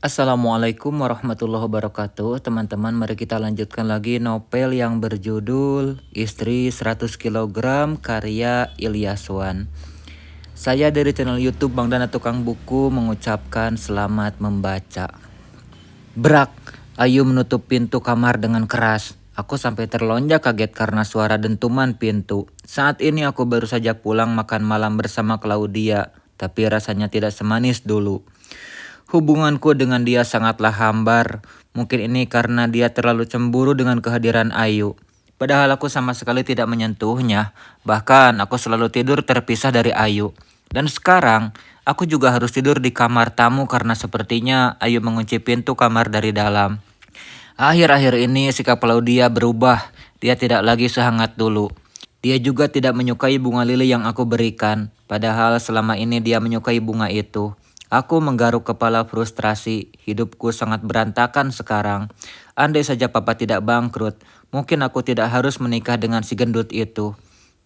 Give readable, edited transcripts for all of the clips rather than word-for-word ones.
Assalamualaikum warahmatullahi wabarakatuh. Teman-teman, mari kita lanjutkan lagi novel yang berjudul Istri 100 Kilogram karya Ilyaswan. Saya dari channel YouTube Bang Dana Tukang Buku mengucapkan selamat membaca. Brak, Ayu menutup pintu kamar dengan keras. Aku sampai terlonjak kaget karena suara dentuman pintu. Saat ini aku baru saja pulang makan malam bersama Claudia, tapi rasanya tidak semanis dulu. Hubunganku dengan dia sangatlah hambar. Mungkin ini karena dia terlalu cemburu dengan kehadiran Ayu. Padahal aku sama sekali tidak menyentuhnya. Bahkan aku selalu tidur terpisah dari Ayu. Dan sekarang aku juga harus tidur di kamar tamu karena sepertinya Ayu mengunci pintu kamar dari dalam. Akhir-akhir ini sikap Claudia berubah. Dia tidak lagi sehangat dulu. Dia juga tidak menyukai bunga lili yang aku berikan. Padahal selama ini dia menyukai bunga itu. Aku menggaruk kepala frustrasi. Hidupku sangat berantakan sekarang. Andai saja papa tidak bangkrut, mungkin aku tidak harus menikah dengan si gendut itu.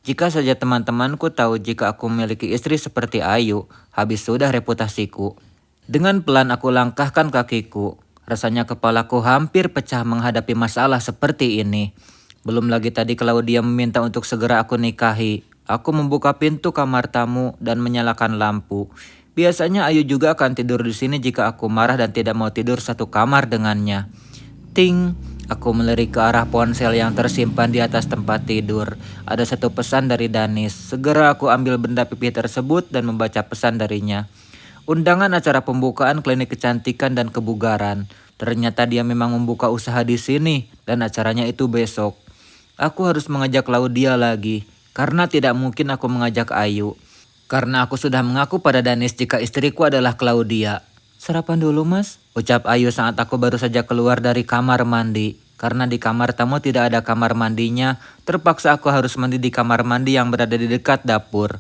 Jika saja teman-temanku tahu jika aku memiliki istri seperti Ayu, habis sudah reputasiku. Dengan pelan aku langkahkan kakiku. Rasanya kepalaku hampir pecah menghadapi masalah seperti ini. Belum lagi tadi kalau dia meminta untuk segera aku nikahi. Aku membuka pintu kamar tamu dan menyalakan lampu. Biasanya Ayu juga akan tidur di sini jika aku marah dan tidak mau tidur satu kamar dengannya. Ting, aku melirik ke arah ponsel yang tersimpan di atas tempat tidur. Ada satu pesan dari Danis. Segera aku ambil benda pipih tersebut dan membaca pesan darinya. Undangan acara pembukaan klinik kecantikan dan kebugaran. Ternyata dia memang membuka usaha di sini dan acaranya itu besok. Aku harus mengajak Claudia lagi, karena tidak mungkin aku mengajak Ayu. Karena aku sudah mengaku pada Danis jika istriku adalah Claudia. Sarapan dulu mas, ucap Ayu saat aku baru saja keluar dari kamar mandi. Karena di kamar tamu tidak ada kamar mandinya, terpaksa aku harus mandi di kamar mandi yang berada di dekat dapur.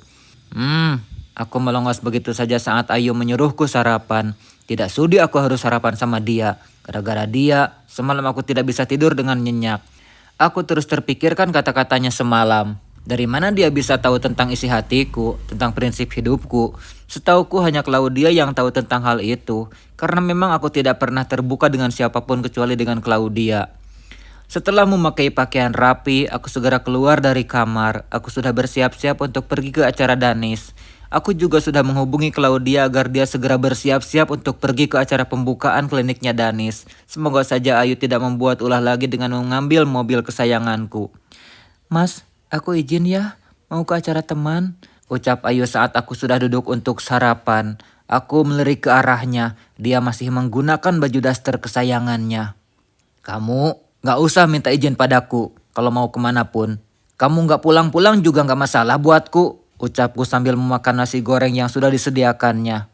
Aku melongos begitu saja saat Ayu menyuruhku sarapan. Tidak sudi aku harus sarapan sama dia. Gara-gara dia, semalam aku tidak bisa tidur dengan nyenyak. Aku terus terpikirkan kata-katanya semalam. Dari mana dia bisa tahu tentang isi hatiku, tentang prinsip hidupku? Setauku hanya Claudia yang tahu tentang hal itu. Karena memang aku tidak pernah terbuka dengan siapapun kecuali dengan Claudia. Setelah memakai pakaian rapi, aku segera keluar dari kamar. Aku sudah bersiap-siap untuk pergi ke acara Danis. Aku juga sudah menghubungi Claudia agar dia segera bersiap-siap untuk pergi ke acara pembukaan kliniknya Danis. Semoga saja Ayu tidak membuat ulah lagi dengan mengambil mobil kesayanganku. Mas, aku izin ya, mau ke acara teman, ucap Ayu saat aku sudah duduk untuk sarapan. Aku melirik ke arahnya, dia masih menggunakan baju daster kesayangannya. Kamu gak usah minta izin padaku kalau mau kemanapun. Kamu gak pulang-pulang juga gak masalah buatku, ucapku sambil memakan nasi goreng yang sudah disediakannya.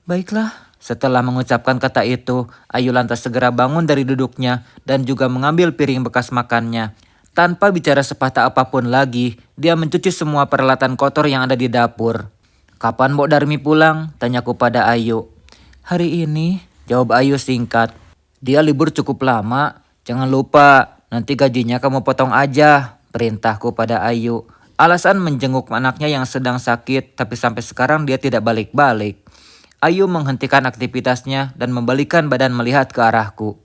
Baiklah, setelah mengucapkan kata itu, Ayu lantas segera bangun dari duduknya dan juga mengambil piring bekas makannya. Tanpa bicara sepatah apapun lagi, dia mencuci semua peralatan kotor yang ada di dapur. Kapan Mbok Darmi pulang? Tanyaku pada Ayu. Hari ini, jawab Ayu singkat. Dia libur cukup lama, jangan lupa nanti gajinya kamu potong aja, perintahku pada Ayu. Alasan menjenguk anaknya yang sedang sakit, tapi sampai sekarang dia tidak balik-balik. Ayu menghentikan aktivitasnya dan membalikan badan melihat ke arahku.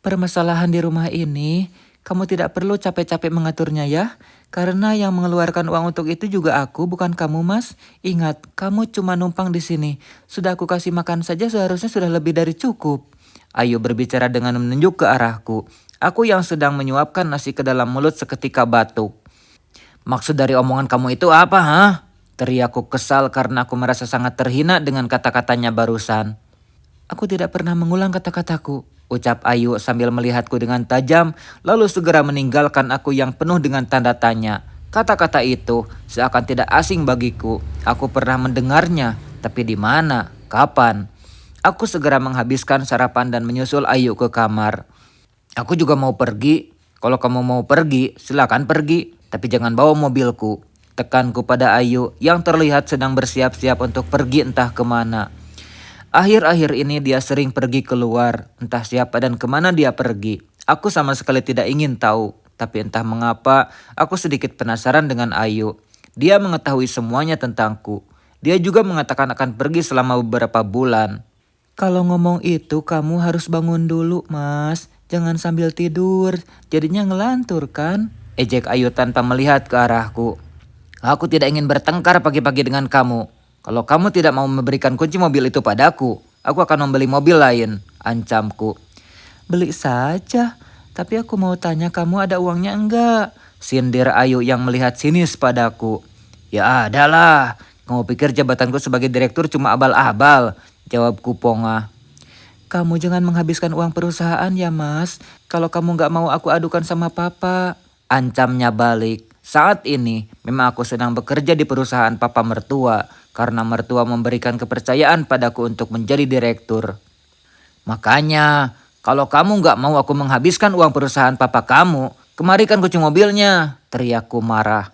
Permasalahan di rumah ini, kamu tidak perlu capek-capek mengaturnya ya. Karena yang mengeluarkan uang untuk itu juga aku, bukan kamu mas. Ingat, kamu cuma numpang di sini. Sudah aku kasih makan saja seharusnya sudah lebih dari cukup. Ayu berbicara dengan menunjuk ke arahku. Aku yang sedang menyuapkan nasi ke dalam mulut seketika batuk. Maksud dari omongan kamu itu apa, ha? Teriakku kesal karena aku merasa sangat terhina dengan kata-katanya barusan. Aku tidak pernah mengulang kata-kataku, ucap Ayu sambil melihatku dengan tajam, lalu segera meninggalkan aku yang penuh dengan tanda tanya. Kata-kata itu seakan tidak asing bagiku. Aku pernah mendengarnya, tapi di mana? Kapan? Aku segera menghabiskan sarapan dan menyusul Ayu ke kamar. Aku juga mau pergi. Kalau kamu mau pergi, silakan pergi. Tapi jangan bawa mobilku. Tekanku pada Ayu yang terlihat sedang bersiap-siap untuk pergi entah kemana. Akhir-akhir ini dia sering pergi keluar. Entah siapa dan kemana dia pergi. Aku sama sekali tidak ingin tahu. Tapi entah mengapa aku sedikit penasaran dengan Ayu. Dia mengetahui semuanya tentangku. Dia juga mengatakan akan pergi selama beberapa bulan. Kalau ngomong itu kamu harus bangun dulu, Mas. Jangan sambil tidur, jadinya ngelantur kan? Ejek Ayu tanpa melihat ke arahku. Aku tidak ingin bertengkar pagi-pagi dengan kamu. Kalau kamu tidak mau memberikan kunci mobil itu padaku, aku akan membeli mobil lain, ancamku. Beli saja, tapi aku mau tanya kamu ada uangnya enggak? Sindir Ayu yang melihat sinis padaku. Ya adalah, kamu pikir jabatanku sebagai direktur cuma abal-abal, jawabku pongah. Kamu jangan menghabiskan uang perusahaan ya mas. Kalau kamu gak mau aku adukan sama papa. Ancamnya balik. Saat ini memang aku sedang bekerja di perusahaan papa mertua. Karena mertua memberikan kepercayaan padaku untuk menjadi direktur. Makanya kalau kamu gak mau aku menghabiskan uang perusahaan papa kamu, kemarikan kunci mobilnya, teriakku marah.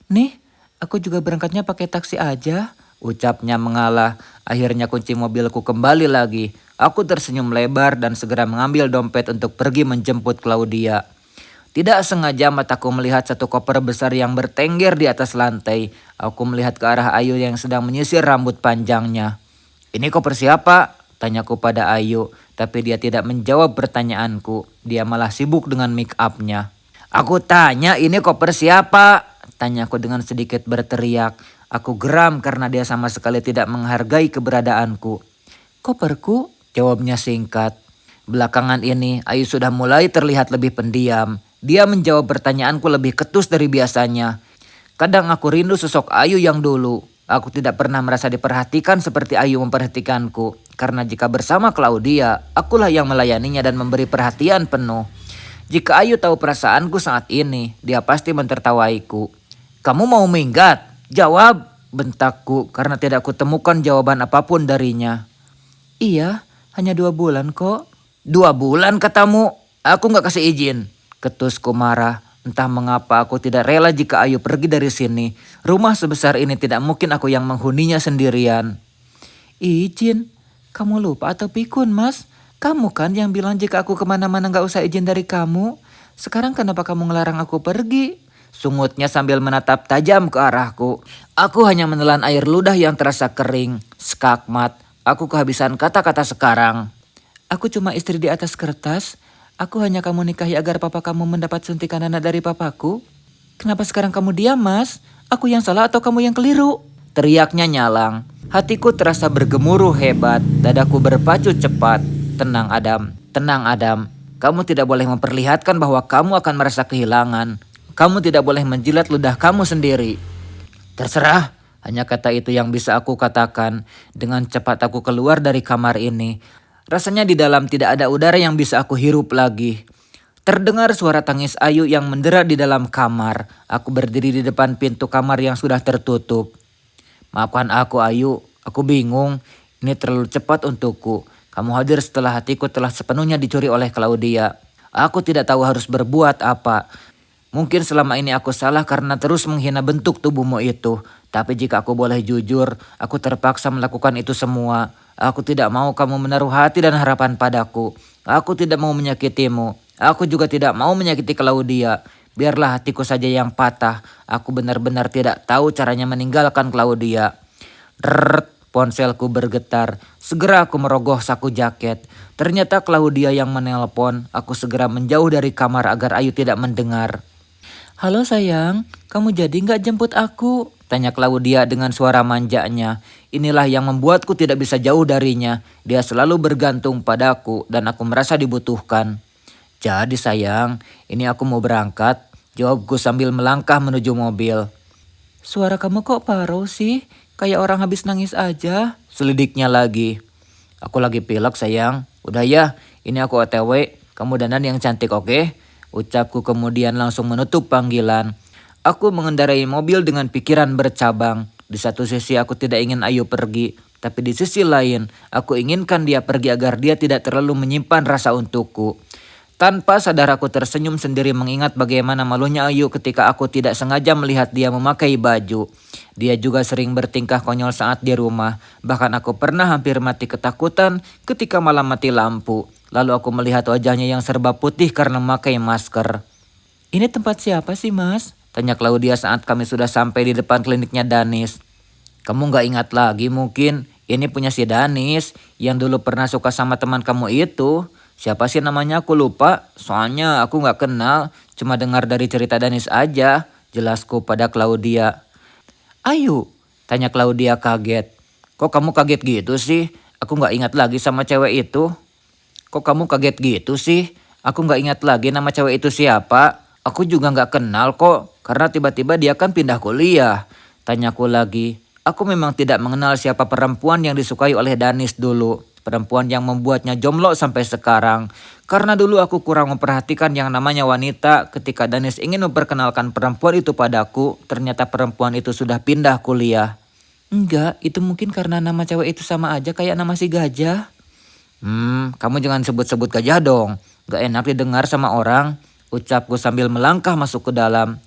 Nih, aku juga berangkatnya pakai taksi aja, ucapnya mengalah. Akhirnya kunci mobilku kembali lagi. Aku tersenyum lebar dan segera mengambil dompet untuk pergi menjemput Claudia. Tidak sengaja mataku melihat satu koper besar yang bertengger di atas lantai. Aku melihat ke arah Ayu yang sedang menyisir rambut panjangnya. Ini koper siapa? Tanyaku pada Ayu, tapi dia tidak menjawab pertanyaanku. Dia malah sibuk dengan make up-nya. Aku tanya ini koper siapa? Tanyaku dengan sedikit berteriak. Aku geram karena dia sama sekali tidak menghargai keberadaanku. Koperku? Jawabnya singkat. Belakangan ini Ayu sudah mulai terlihat lebih pendiam. Dia menjawab pertanyaanku lebih ketus dari biasanya. Kadang aku rindu sosok Ayu yang dulu. Aku tidak pernah merasa diperhatikan seperti Ayu memperhatikanku. Karena jika bersama Claudia, akulah yang melayaninya dan memberi perhatian penuh. Jika Ayu tahu perasaanku saat ini, dia pasti mentertawaiku. Kamu mau minggat? Jawab, bentakku karena tidak kutemukan jawaban apapun darinya. Iya, hanya 2 bulan kok. 2 bulan katamu? Aku gak kasih izin. Ketusku marah. Entah mengapa aku tidak rela jika Ayu pergi dari sini. Rumah sebesar ini tidak mungkin aku yang menghuninya sendirian. Izin? Kamu lupa atau pikun mas? Kamu kan yang bilang jika aku kemana-mana gak usah izin dari kamu. Sekarang kenapa kamu ngelarang aku pergi? Sungutnya sambil menatap tajam ke arahku. Aku hanya menelan air ludah yang terasa kering. Skakmat. Aku kehabisan kata-kata sekarang. Aku cuma istri di atas kertas. Aku hanya kamu nikahi agar papa kamu mendapat suntikan anak dari papaku. Kenapa sekarang kamu diam mas? Aku yang salah atau kamu yang keliru? Teriaknya nyalang. Hatiku terasa bergemuruh hebat. Dadaku berpacu cepat. Tenang Adam, tenang Adam. Kamu tidak boleh memperlihatkan bahwa kamu akan merasa kehilangan. Kamu tidak boleh menjilat ludah kamu sendiri. Terserah. Hanya kata itu yang bisa aku katakan. Dengan cepat aku keluar dari kamar ini. Rasanya di dalam tidak ada udara yang bisa aku hirup lagi. Terdengar suara tangis Ayu yang mendera di dalam kamar. Aku berdiri di depan pintu kamar yang sudah tertutup. Maafkan aku Ayu, aku bingung. Ini terlalu cepat untukku. Kamu hadir setelah hatiku telah sepenuhnya dicuri oleh Claudia. Aku tidak tahu harus berbuat apa. Mungkin selama ini aku salah karena terus menghina bentuk tubuhmu itu. Tapi jika aku boleh jujur, aku terpaksa melakukan itu semua. Aku tidak mau kamu menaruh hati dan harapan padaku. Aku tidak mau menyakitimu. Aku juga tidak mau menyakiti Claudia. Biarlah hatiku saja yang patah. Aku benar-benar tidak tahu caranya meninggalkan Claudia. Rrrt, ponselku bergetar. Segera aku merogoh saku jaket. Ternyata Claudia yang menelpon. Aku segera menjauh dari kamar agar Ayu tidak mendengar. Halo sayang, kamu jadi gak jemput aku? Tanya Claudia dengan suara manjanya. Inilah yang membuatku tidak bisa jauh darinya. Dia selalu bergantung padaku dan aku merasa dibutuhkan. Jadi sayang, ini aku mau berangkat. Jawabku sambil melangkah menuju mobil. Suara kamu kok paruh sih? Kayak orang habis nangis aja. Selidiknya lagi. Aku lagi pilek sayang. Udah ya, ini aku OTW. Kamu dandan yang cantik oke? Ucapku kemudian langsung menutup panggilan. Aku mengendarai mobil dengan pikiran bercabang. Di satu sisi aku tidak ingin Ayu pergi. Tapi di sisi lain, aku inginkan dia pergi agar dia tidak terlalu menyimpan rasa untukku. Tanpa sadar aku tersenyum sendiri mengingat bagaimana malunya Ayu ketika aku tidak sengaja melihat dia memakai baju. Dia juga sering bertingkah konyol saat di rumah. Bahkan aku pernah hampir mati ketakutan ketika malam mati lampu. Lalu aku melihat wajahnya yang serba putih karena memakai masker. Ini tempat siapa sih mas? Tanya Claudia saat kami sudah sampai di depan kliniknya Danis. Kamu gak ingat lagi mungkin? Ini punya si Danis yang dulu pernah suka sama teman kamu itu. Siapa sih namanya aku lupa. Soalnya aku nggak kenal. Cuma dengar dari cerita Danis aja. Jelasku pada Claudia. Ayu, tanya Claudia kaget. Kok kamu kaget gitu sih? Aku nggak ingat lagi sama cewek itu. Kok kamu kaget gitu sih? Aku nggak ingat lagi nama cewek itu siapa. Aku juga nggak kenal kok. Karena tiba-tiba dia kan pindah kuliah. Tanyaku lagi. Aku memang tidak mengenal siapa perempuan yang disukai oleh Danis dulu. Perempuan yang membuatnya jomblo sampai sekarang. Karena dulu aku kurang memperhatikan yang namanya wanita. Ketika Danis ingin memperkenalkan perempuan itu padaku, ternyata perempuan itu sudah pindah kuliah. Enggak, itu mungkin karena nama cewek itu sama aja kayak nama si gajah. Kamu jangan sebut-sebut gajah dong. Gak enak didengar sama orang. Ucapku sambil melangkah masuk ke dalam.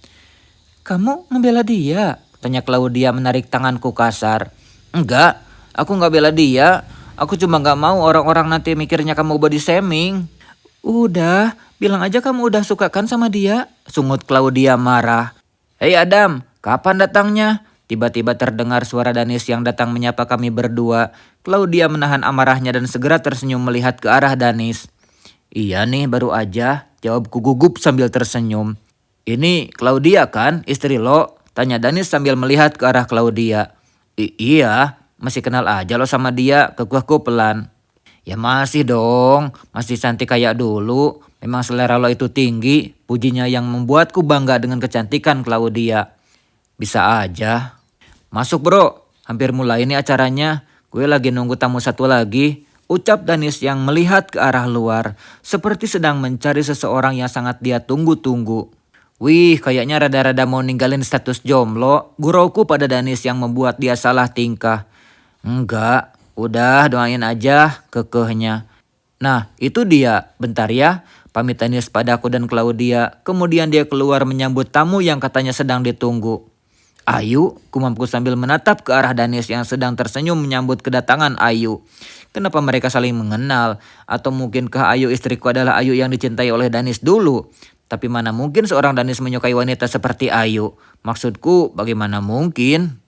Kamu membela dia? Tanya Claudia menarik tanganku kasar. Enggak, aku gak bela dia. Aku cuma gak mau orang-orang nanti mikirnya kamu body shaming. Udah, bilang aja kamu udah suka kan sama dia. Sungut Claudia marah. Hei Adam, kapan datangnya? Tiba-tiba terdengar suara Danis yang datang menyapa kami berdua. Claudia menahan amarahnya dan segera tersenyum melihat ke arah Danis. Iya nih, baru aja, jawabku gugup sambil tersenyum. Ini Claudia kan, istri lo? Tanya Danis sambil melihat ke arah Claudia. Iya, masih kenal aja lo sama dia, kekuahku pelan. Ya masih dong, masih cantik kayak dulu. Memang selera lo itu tinggi, pujinya yang membuatku bangga dengan kecantikan Claudia. Bisa aja. Masuk bro, hampir mulai ini acaranya. Gue lagi nunggu tamu satu lagi. Ucap Danis yang melihat ke arah luar. Seperti sedang mencari seseorang yang sangat dia tunggu-tunggu. Wih, kayaknya rada-rada mau ninggalin status jomblo. Gurauku pada Danis yang membuat dia salah tingkah. Enggak, udah doain aja, kekehnya. Nah, itu dia. Bentar ya. Pamit Danis padaku dan Claudia. Kemudian dia keluar menyambut tamu yang katanya sedang ditunggu. Ayu, kumamku sambil menatap ke arah Danis yang sedang tersenyum menyambut kedatangan Ayu. Kenapa mereka saling mengenal? Atau mungkinkah Ayu istriku adalah Ayu yang dicintai oleh Danis dulu? Tapi mana mungkin seorang Danis menyukai wanita seperti Ayu? Maksudku, bagaimana mungkin?